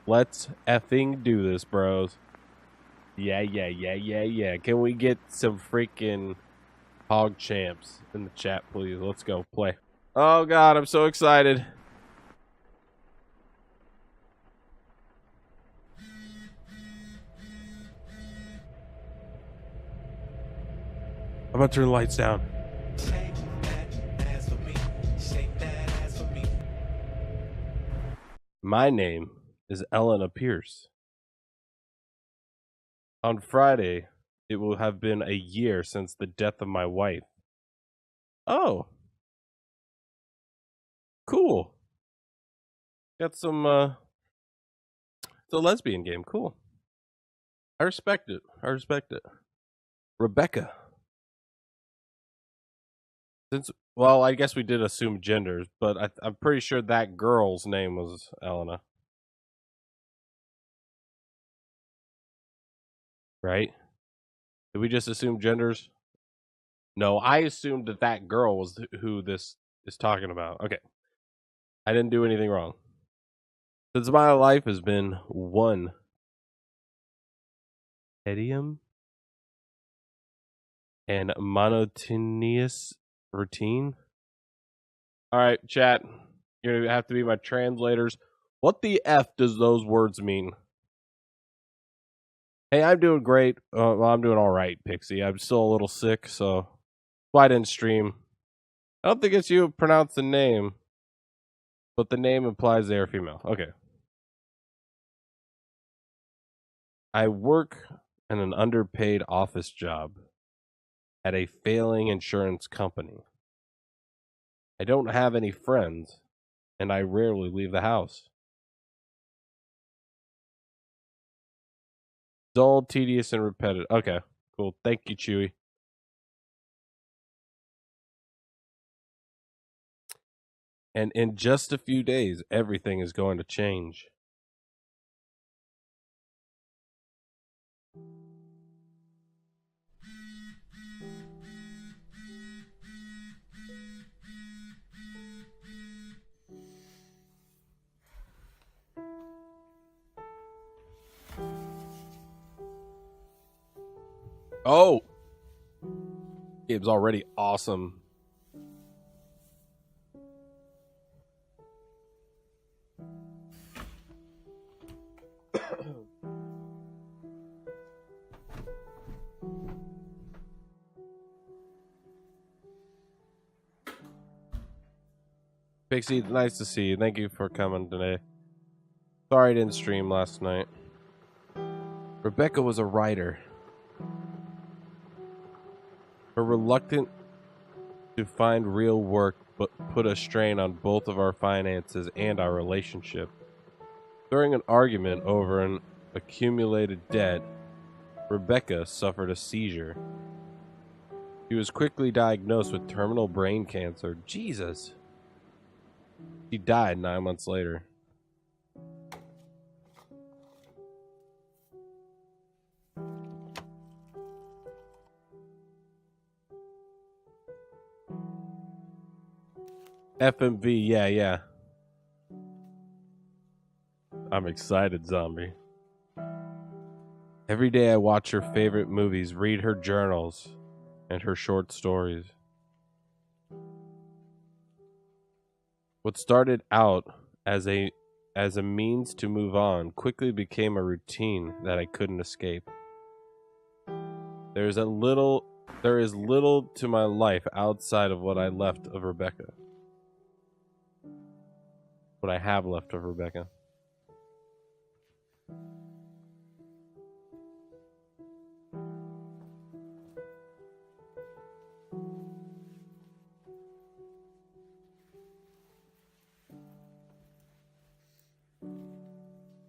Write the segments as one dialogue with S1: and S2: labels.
S1: Let's effing do this, bros. Yeah. Can we get some freaking hog champs in the chat, please? Let's go play. Oh, God, I'm so excited. I'm about to turn the lights down. My name is Elena Pierce. On Friday, it will have been a year since the death of my wife. Oh. Cool. Got some, it's a lesbian game. Cool. I respect it. Rebecca. Well, I guess we did assume genders, but I'm pretty sure that girl's name was Elena. Right? Did we just assume genders? No, I assumed that girl was who this is talking about. Okay. I didn't do anything wrong. Since my life has been one tedium and monotonous routine. All right, chat. You're going to have to be my translators. What the F does those words mean? Hey, I'm doing great. Well, I'm doing all right, Pixie. I'm still a little sick, so why didn't stream? I don't think it's you who pronounced the name, but the name implies they are female. Okay. I work in an underpaid office job at a failing insurance company. I don't have any friends, and I rarely leave the house. Dull, tedious, and repetitive. Okay, cool. Thank you, Chewy. And in just a few days, everything is going to change. Oh! Game's already awesome. Pixie, nice to see you. Thank you for coming today. Sorry I didn't stream last night. Rebecca was a writer. Her reluctance to find real work but put a strain on both of our finances and our relationship. During an argument over an accumulated debt, Rebecca suffered a seizure. She was quickly diagnosed with terminal brain cancer. Jesus. She died 9 months later. FMV, yeah. I'm excited, zombie. Every day I watch her favorite movies, read her journals, and her short stories. What started out as a means to move on quickly became a routine that I couldn't escape. There is little to my life outside of what I left of Rebecca. What I have left of Rebecca.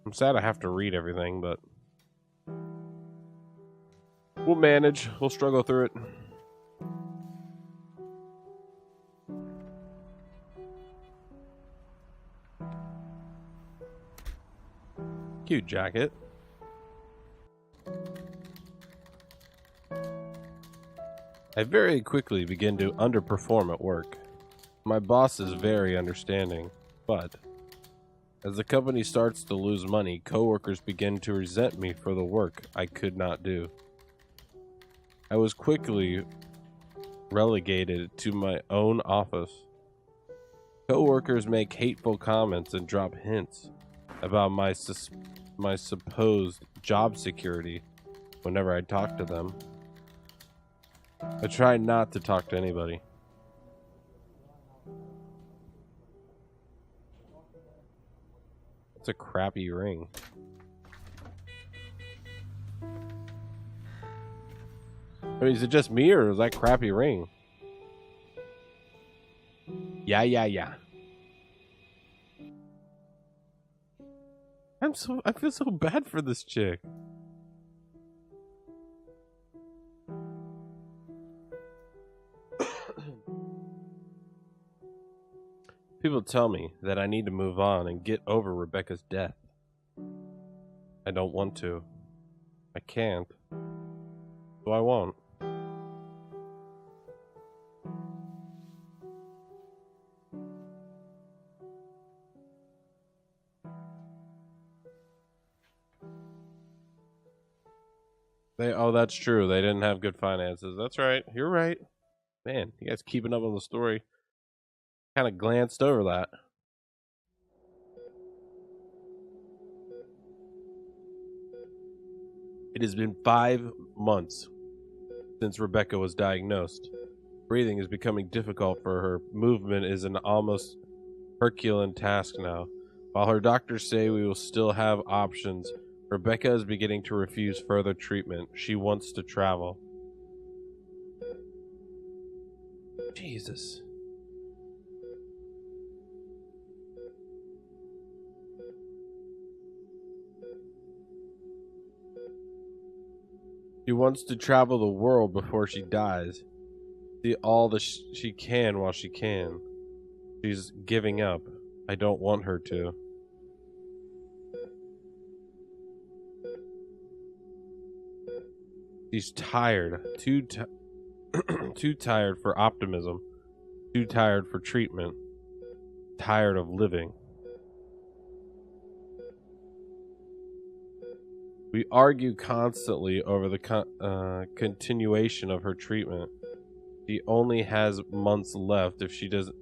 S1: I'm sad I have to read everything, but we'll manage. We'll struggle through it. Cute jacket. I very quickly begin to underperform at work. My boss is very understanding, but As the company starts to lose money, coworkers begin to resent me for the work I could not do. I was quickly relegated to my own office. Coworkers make hateful comments and drop hints about my supposed job security whenever I talk to them. I try not to talk to anybody. It's a crappy ring. I mean, is it just me or is that crappy ring? Yeah. I feel so bad for this chick. People tell me that I need to move on and get over Rebecca's death. I don't want to. I can't. So I won't. Oh, that's true. They didn't have good finances. That's right. You're right. Man, you guys keeping up on the story. Kind of glanced over that. It has been 5 months since Rebecca was diagnosed. Breathing is becoming difficult for her. Movement is an almost Herculean task now. While her doctors say we will still have options, Rebecca is beginning to refuse further treatment. She wants to travel. Jesus. She wants to travel the world before she dies. See all the she can while she can. She's giving up. I don't want her to. She's tired. Too tired for optimism. Too tired for treatment. Tired of living. We argue constantly over the continuation of her treatment. She only has months left if she doesn't.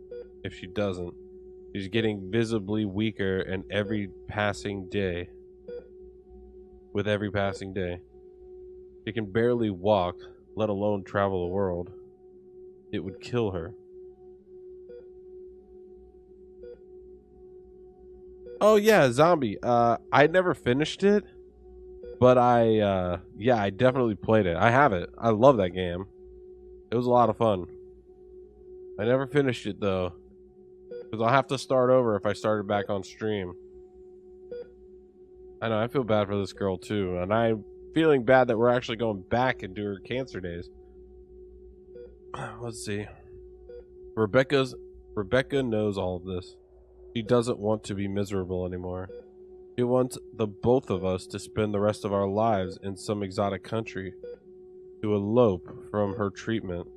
S1: She's getting visibly weaker and with every passing day. She can barely walk, let alone travel the world. It would kill her. Oh yeah, Zombie. I never finished it, but I definitely played it. I have it. I love that game. It was a lot of fun. I never finished it though, because I'll have to start over if I started back on stream. I know, I feel bad for this girl too, and I'm feeling bad that we're actually going back into her cancer days. Let's see. Rebecca knows all of this. She doesn't want to be miserable anymore. She wants the both of us to spend the rest of our lives in some exotic country, to elope from her treatment,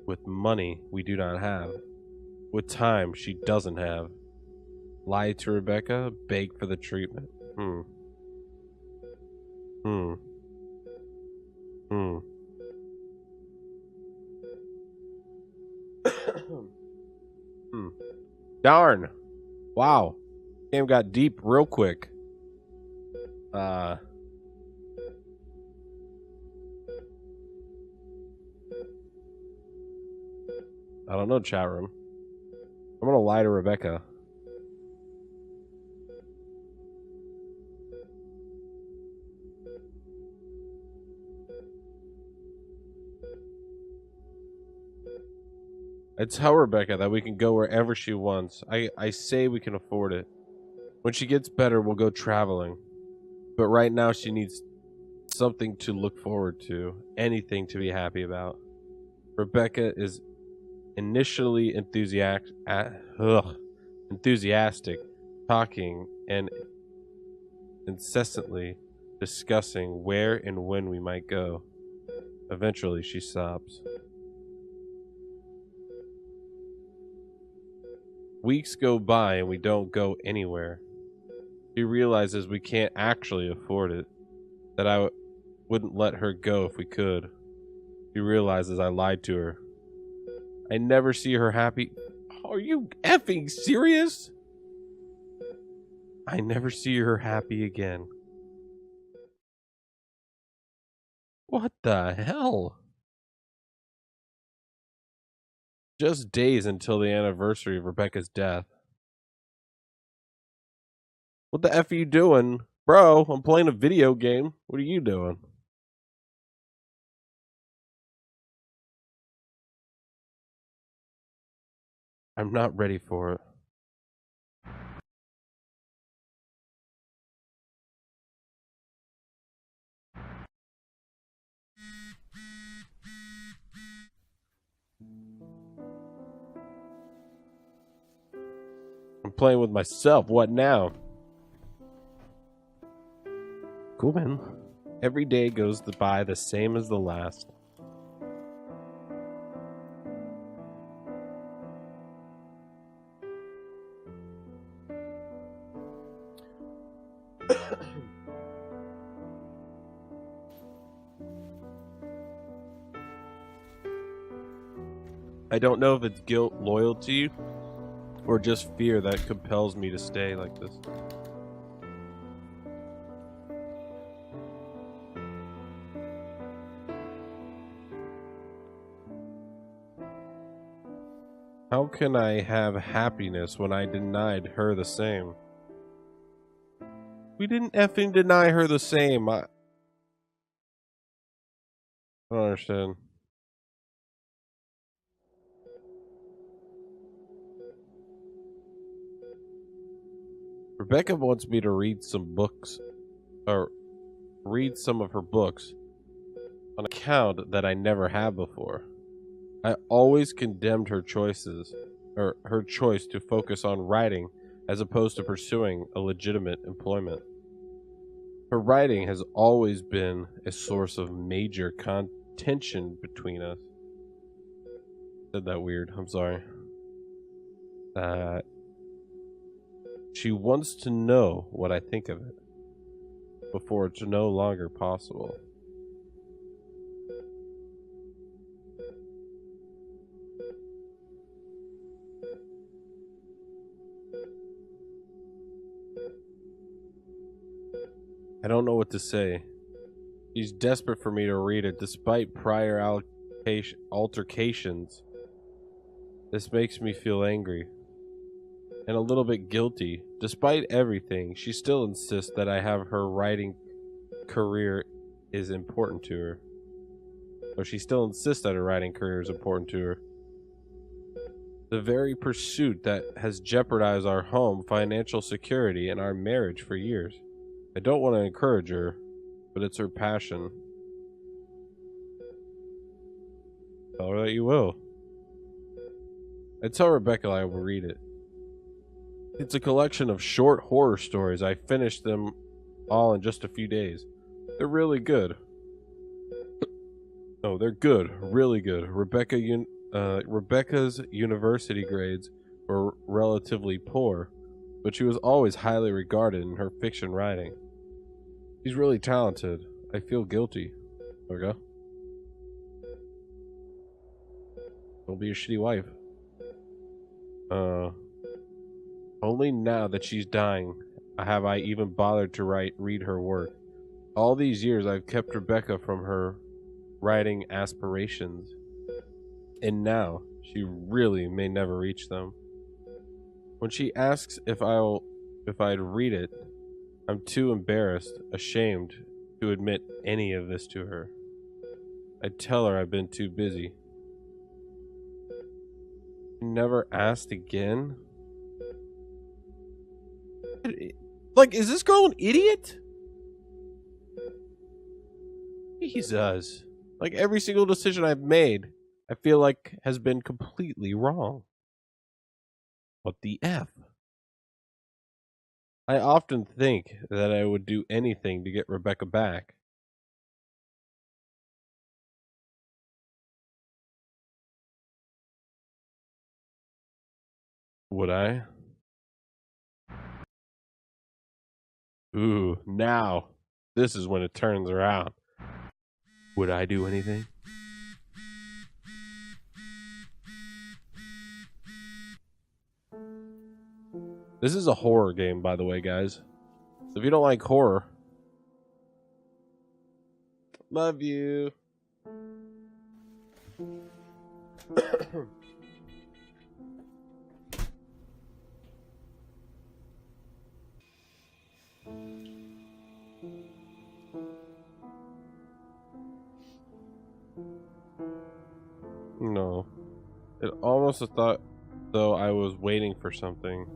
S1: with money we do not have, with time she doesn't have. Lie to Rebecca, beg for the treatment. Darn. Wow. Game got deep real quick. I don't know, chat room. I'm gonna lie to Rebecca. I tell Rebecca that we can go wherever she wants. I say we can afford it. When she gets better, we'll go traveling. But right now she needs something to look forward to. Anything to be happy about. Rebecca is initially enthusiastic, talking and incessantly discussing where and when we might go. Eventually she sobs. Weeks go by and we don't go anywhere. She realizes we can't actually afford it, that wouldn't let her go if we could. She realizes I lied to her. I never see her happy. Are you effing serious? I never see her happy again. What the hell? Just days until the anniversary of Rebecca's death. What the F are you doing? Bro, I'm playing a video game. What are you doing? I'm not ready for it. I'm playing with myself. What now? Cool, man. Every day goes by the same as the last. I don't know if it's guilt, loyalty, or just fear that compels me to stay like this. How can I have happiness when I denied her the same? We didn't effing deny her the same. I don't understand. Rebecca wants me to read some books, or read some of her books, on account that I never have before. I always condemned her choices, or her choice to focus on writing as opposed to pursuing a legitimate employment. Her writing has always been a source of major contention between us. Said that weird, I'm sorry. She wants to know what I think of it before it's no longer possible. I don't know what to say. She's desperate for me to read it despite prior altercations. This makes me feel angry and a little bit guilty. Despite everything, she still insists that I have her writing career is important to her. Or she still insists that her writing career is important to her. The very pursuit that has jeopardized our home, financial security, and our marriage for years. I don't want to encourage her, but it's her passion. Tell her that you will. I tell Rebecca I will read it. It's a collection of short horror stories. I finished them all in just a few days. They're really good. Oh, they're good. Really good. Rebecca's university grades were relatively poor, but she was always highly regarded in her fiction writing. She's really talented. I feel guilty. There we go. Don't be a shitty wife. Only now that she's dying have I even bothered to read her work. All these years I've kept Rebecca from her writing aspirations, and now she really may never reach them. When she asks if I'd read it, I'm too embarrassed, ashamed to admit any of this to her. I tell her I've been too busy. She never asked again. Like, is this girl an idiot? Jesus. Like, every single decision I've made, I feel like has been completely wrong. What the F? I often think that I would do anything to get Rebecca back. Would I? Ooh, now. This is when it turns around. Would I do anything? This is a horror game, by the way, guys. If you don't like horror, love you. No. It almost thought though I was waiting for something.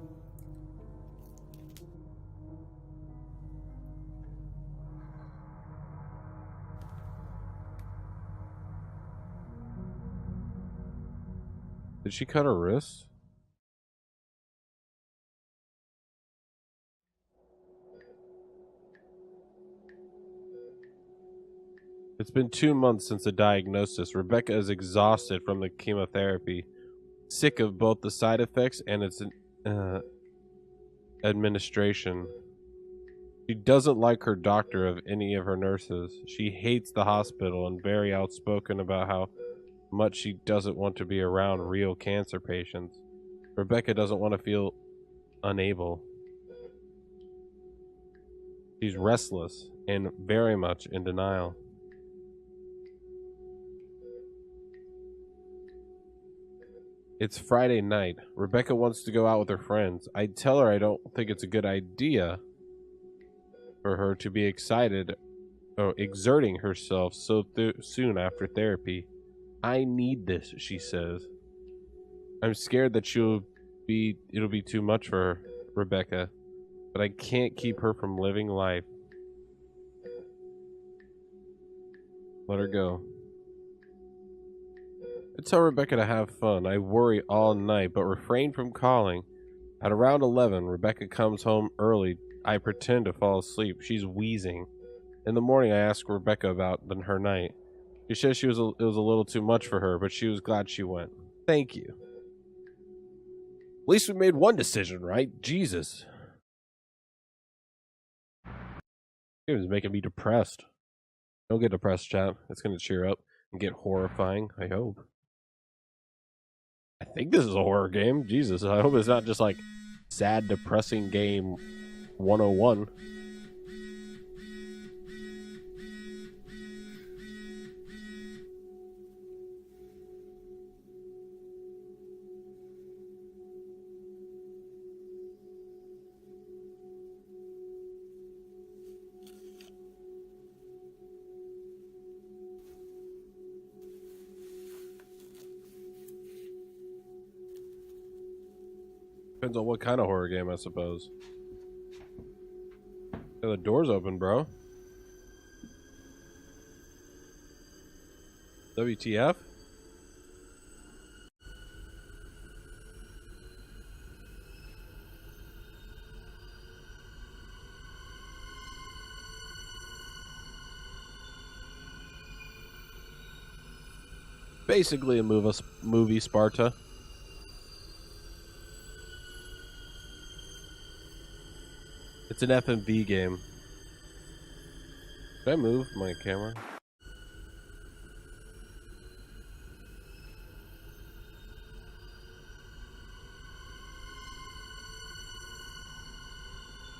S1: Did she cut her wrist? It's been 2 months since the diagnosis. Rebecca is exhausted from the chemotherapy, sick of both the side effects and its administration. She doesn't like her doctor or any of her nurses. She hates the hospital and very outspoken about how much she doesn't want to be around real cancer patients. Rebecca doesn't want to feel unable. She's restless and very much in denial. It's Friday night. Rebecca wants to go out with her friends. I tell her I don't think it's a good idea for her to be excited or exerting herself so soon after therapy. I need this, she says. I'm scared that it'll be too much for her, Rebecca, but I can't keep her from living life. Let her go. I tell Rebecca to have fun. I worry all night, but refrain from calling. At around 11, Rebecca comes home early. I pretend to fall asleep. She's wheezing. In the morning, I ask Rebecca about her night. She says it was a little too much for her, but she was glad she went. Thank you. At least we made one decision, right? Jesus. It was making me depressed. Don't get depressed, chat. It's going to cheer up and get horrifying, I hope. I think this is a horror game. Jesus, I hope it's not just like sad, depressing game 101. Depends on what kind of horror game, I suppose. Yeah, the door's open, bro. WTF? Basically a movie Sparta. It's an FMV game. Did I move my camera?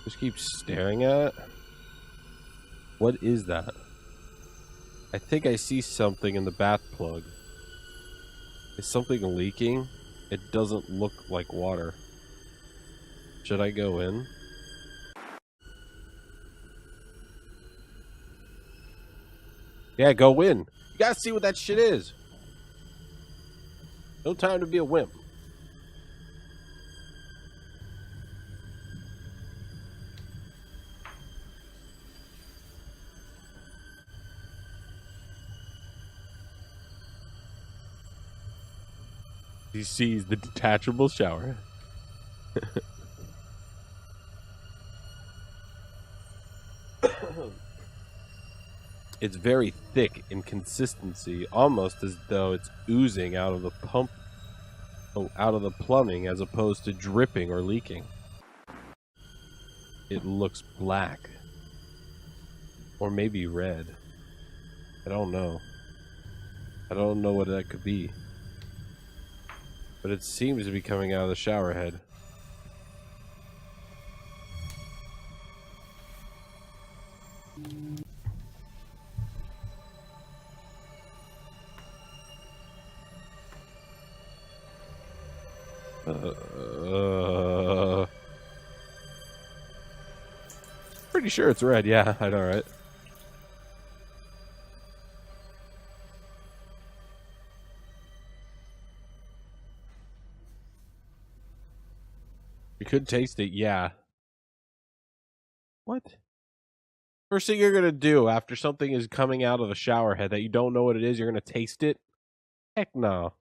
S1: Just keep staring at it? What is that? I think I see something in the bath plug. Is something leaking? It doesn't look like water. Should I go in? Yeah, go in. You gotta see what that shit is. No time to be a wimp. He sees the detachable shower. It's very thick in consistency, almost as though it's oozing out of the pump Oh, out of the plumbing as opposed to dripping or leaking. It looks black. Or maybe red. I don't know. I don't know what that could be. But it seems to be coming out of the shower head. Pretty sure it's red. Yeah, I know, right? You could taste it, yeah. What? First thing you're gonna do after something is coming out of a shower head that you don't know what it is, you're gonna taste it? Heck no.